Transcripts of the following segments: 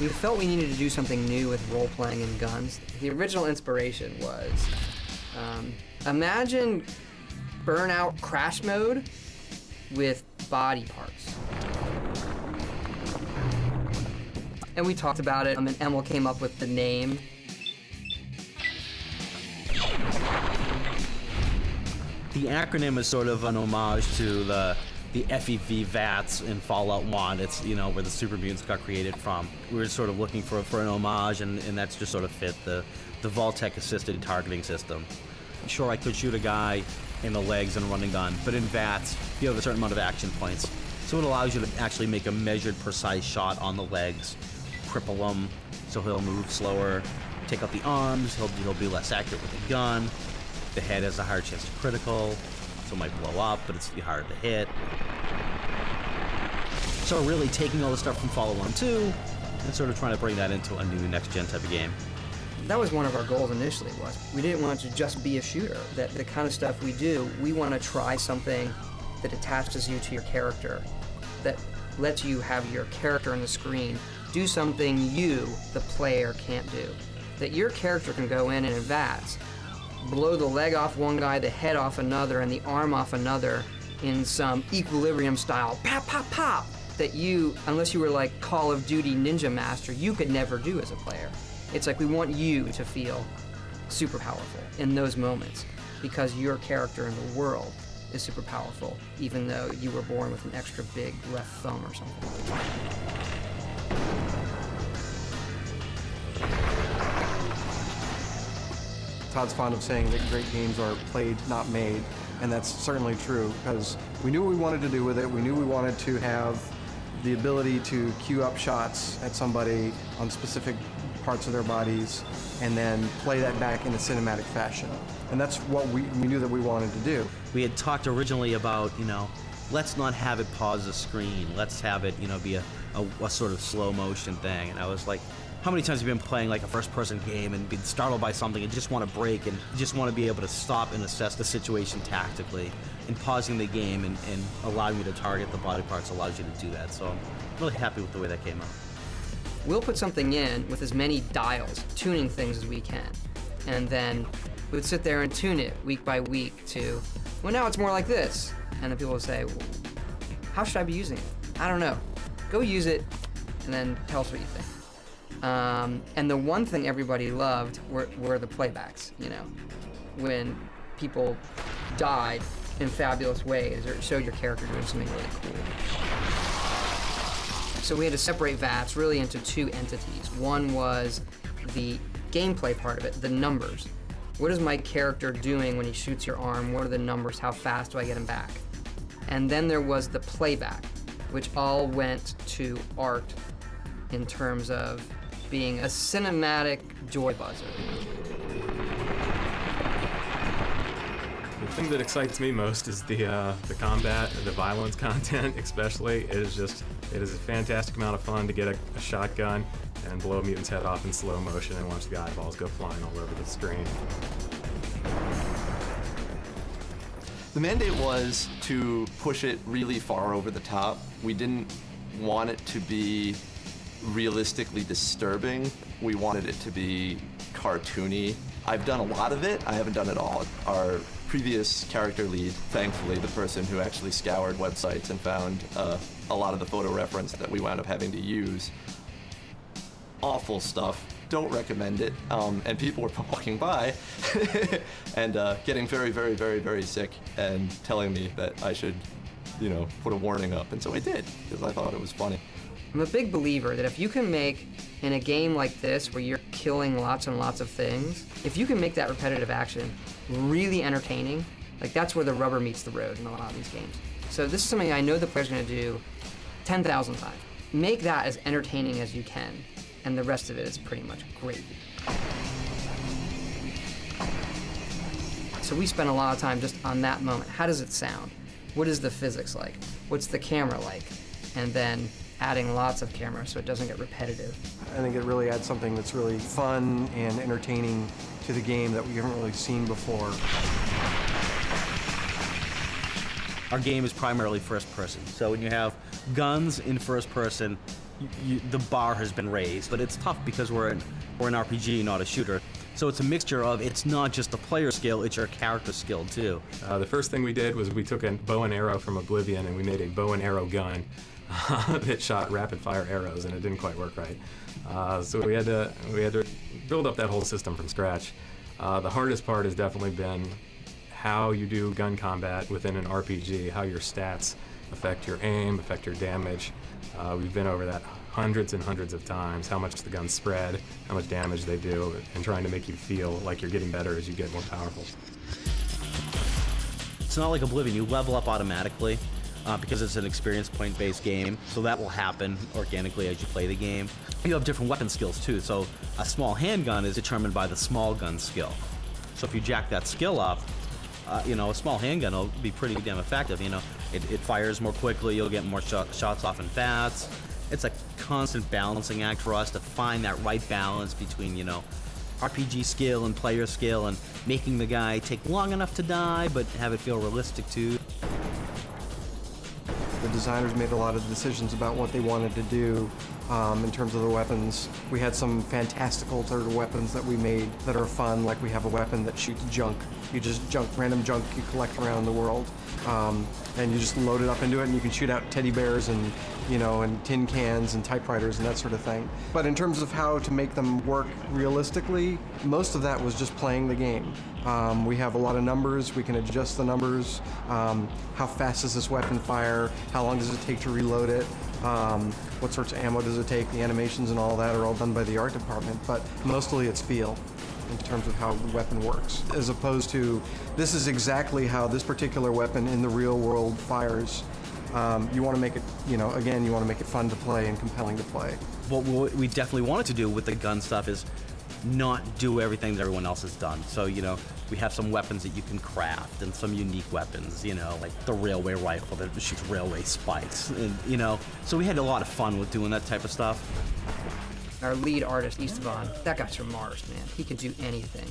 We felt we needed to do something new with role-playing and guns. The original inspiration was, imagine Burnout Crash Mode with body parts. And we talked about it, and Emil came up with the name. The acronym is sort of an homage to the FEV VATS in Fallout 1. It's, you know, where the Super Mutants got created from. We were sort of looking for an homage, and that's just sort of fit the Vault-Tec assisted targeting system. Sure, I could shoot a guy in the legs and run a gun, but in VATS, you have a certain amount of action points. So it allows you to actually make a measured, precise shot on the legs, cripple him, so he'll move slower, take out the arms, he'll be less accurate with the gun. The head has a higher chance of critical, so it might blow up, but it's harder to hit. So really taking all the stuff from Fallout 1 2 and sort of trying to bring that into a new next-gen type of game. That was one of our goals initially, was we didn't want it to just be a shooter. That the kind of stuff we do, we want to try something that attaches you to your character, that lets you have your character on the screen do something you, the player, can't do. That your character can go in and advance, blow the leg off one guy, the head off another, and the arm off another in some equilibrium style, pop, pop, pop, that you, unless you were like Call of Duty Ninja Master, you could never do as a player. It's like we want you to feel super powerful in those moments because your character in the world is super powerful, even though you were born with an extra big left thumb or something. Todd's fond of saying that great games are played, not made, and that's certainly true, because we knew what we wanted to do with it. We knew we wanted to have the ability to queue up shots at somebody on specific parts of their bodies and then play that back in a cinematic fashion. And that's what we knew that we wanted to do. We had talked originally about, you know, let's not have it pause the screen. Let's have it, you know, be a sort of slow motion thing. And I was like, how many times have you been playing like a first-person game and been startled by something and just want to break and just want to be able to stop and assess the situation tactically, and pausing the game and allowing you to target the body parts allows you to do that. So I'm really happy with the way that came out. We'll put something in with as many dials, tuning things as we can, and then we'd sit there and tune it week by week to, well, now it's more like this. And then people would say, well, how should I be using it? I don't know. Go use it, and then tell us what you think. And the one thing everybody loved were the playbacks, you know, when people died in fabulous ways or showed your character doing something really cool. So we had to separate VATS really into two entities. One was the gameplay part of it, the numbers. What is my character doing when he shoots your arm? What are the numbers? How fast do I get him back? And then there was the playback, which all went to art in terms of being a cinematic joy buzzer. The thing that excites me most is the combat, the violence content especially. It is a fantastic amount of fun to get a shotgun and blow a mutant's head off in slow motion and watch the eyeballs go flying all over the screen. The mandate was to push it really far over the top. We didn't want it to be realistically disturbing. We wanted it to be cartoony. I've done a lot of it. I haven't done it all. Our previous character lead, thankfully, the person who actually scoured websites and found a lot of the photo reference that we wound up having to use. Awful stuff. Don't recommend it. And people were walking by and getting very, very, very, very sick and telling me that I should, you know, put a warning up. And so I did, because I thought it was funny. I'm a big believer that if you can make, in a game like this where you're killing lots and lots of things, if you can make that repetitive action really entertaining, like that's where the rubber meets the road in a lot of these games. So this is something I know the player's gonna do 10,000 times. Make that as entertaining as you can, and the rest of it is pretty much great. So we spent a lot of time just on that moment. How does it sound? What is the physics like? What's the camera like? And then adding lots of cameras so it doesn't get repetitive. I think it really adds something that's really fun and entertaining to the game that we haven't really seen before. Our game is primarily first person, so when you have guns in first person, the bar has been raised. But it's tough because we're an RPG, not a shooter. So it's a mixture of, it's not just a player skill, it's your character skill too. The first thing we did was we took a bow and arrow from Oblivion and we made a bow and arrow gun that shot rapid fire arrows, and it didn't quite work right. So we had to build up that whole system from scratch. The hardest part has definitely been how you do gun combat within an RPG, how your stats affect your aim, affect your damage. We've been over that hundreds and hundreds of times, how much the guns spread, how much damage they do, and trying to make you feel like you're getting better as you get more powerful. It's not like Oblivion, you level up automatically because it's an experience point-based game, so that will happen organically as you play the game. You have different weapon skills too, so a small handgun is determined by the small gun skill. So if you jack that skill up, you know, a small handgun will be pretty damn effective. You know, it fires more quickly, you'll get more shots off in bats. It's a constant balancing act for us to find that right balance between, you know, RPG skill and player skill, and making the guy take long enough to die, but have it feel realistic too. The designers made a lot of decisions about what they wanted to do in terms of the weapons. We had some fantastical sort of weapons that we made that are fun, like we have a weapon that shoots junk. You just random junk you collect around the world, and you just load it up into it, and you can shoot out teddy bears and, you know, and tin cans and typewriters and that sort of thing. But in terms of how to make them work realistically, most of that was just playing the game. We have a lot of numbers, we can adjust the numbers, how fast does this weapon fire, how long does it take to reload it, what sorts of ammo does it take, the animations and all that are all done by the art department, but mostly it's feel in terms of how the weapon works, as opposed to, this is exactly how this particular weapon in the real world fires. You want to make it, you know, again, you want to make it fun to play and compelling to play. What we definitely wanted to do with the gun stuff is not do everything that everyone else has done. So, you know, we have some weapons that you can craft and some unique weapons, you know, like the railway rifle that shoots railway spikes, and, you know, so we had a lot of fun with doing that type of stuff. Our lead artist, Esteban, that guy's from Mars, man. He can do anything.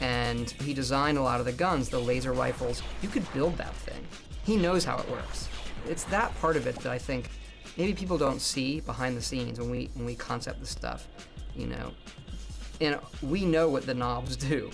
And he designed a lot of the guns, the laser rifles. You could build that thing. He knows how it works. It's that part of it that I think maybe people don't see behind the scenes when we concept this stuff, you know. And we know what the knobs do.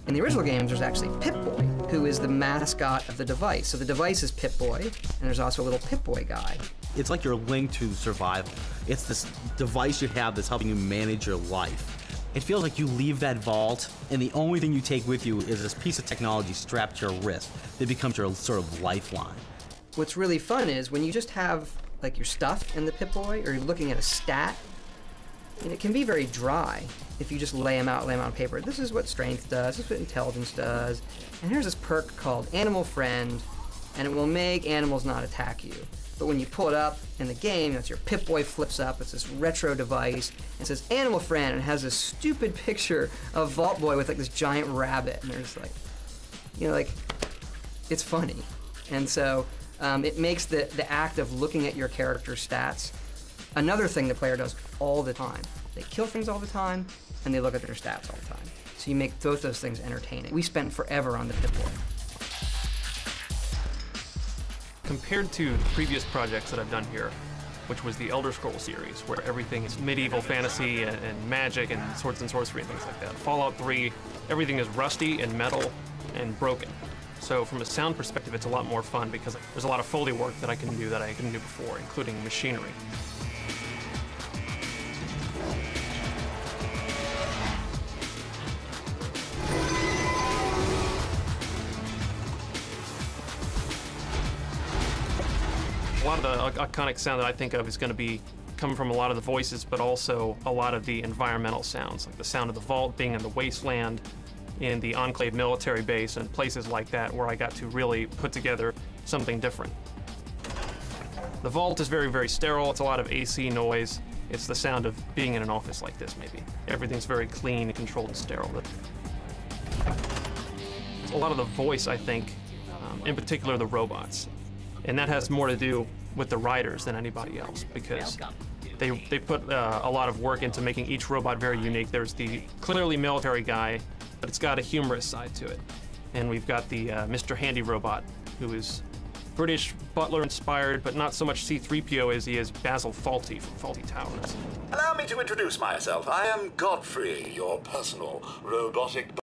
In the original games, there's actually Pip-Boy, who is the mascot of the device. So the device is Pip-Boy, and there's also a little Pip-Boy guy. It's like your link to survival. It's this device you have that's helping you manage your life. It feels like you leave that vault, and the only thing you take with you is this piece of technology strapped to your wrist that becomes your sort of lifeline. What's really fun is when you just have like your stuff in the Pip-Boy, or you're looking at a stat, and it can be very dry if you just lay them out on paper. This is what strength does, this is what intelligence does, and here's this perk called Animal Friend, and it will make animals not attack you. But when you pull it up in the game, that's your Pip-Boy flips up, it's this retro device, and it says Animal Friend, and it has this stupid picture of Vault Boy with like this giant rabbit, and there's like, you know, like, it's funny. And so it makes the act of looking at your character's stats another thing the player does all the time. They kill things all the time, and they look at their stats all the time. So you make both those things entertaining. We spent forever on the Pip-Boy. Compared to the previous projects that I've done here, which was the Elder Scrolls series, where everything is medieval fantasy and magic and swords and sorcery and things like that. Fallout 3, everything is rusty and metal and broken. So from a sound perspective, it's a lot more fun because there's a lot of Foley work that I can do that I couldn't do before, including machinery. A lot of the iconic sound that I think of is going to be coming from a lot of the voices, but also a lot of the environmental sounds, like the sound of the Vault being in the Wasteland, in the Enclave military base, and places like that where I got to really put together something different. The Vault is very, very sterile. It's a lot of AC noise. It's the sound of being in an office like this, maybe. Everything's very clean, controlled, and sterile. A lot of the voice, I think, in particular the robots. And that has more to do with the writers than anybody else, because they put a lot of work into making each robot very unique. There's the clearly military guy, but it's got a humorous side to it. And we've got the Mr. Handy robot, who is British butler inspired, but not so much C-3PO as he is Basil Fawlty from Fawlty Towers. Allow me to introduce myself. I am Godfrey, your personal robotic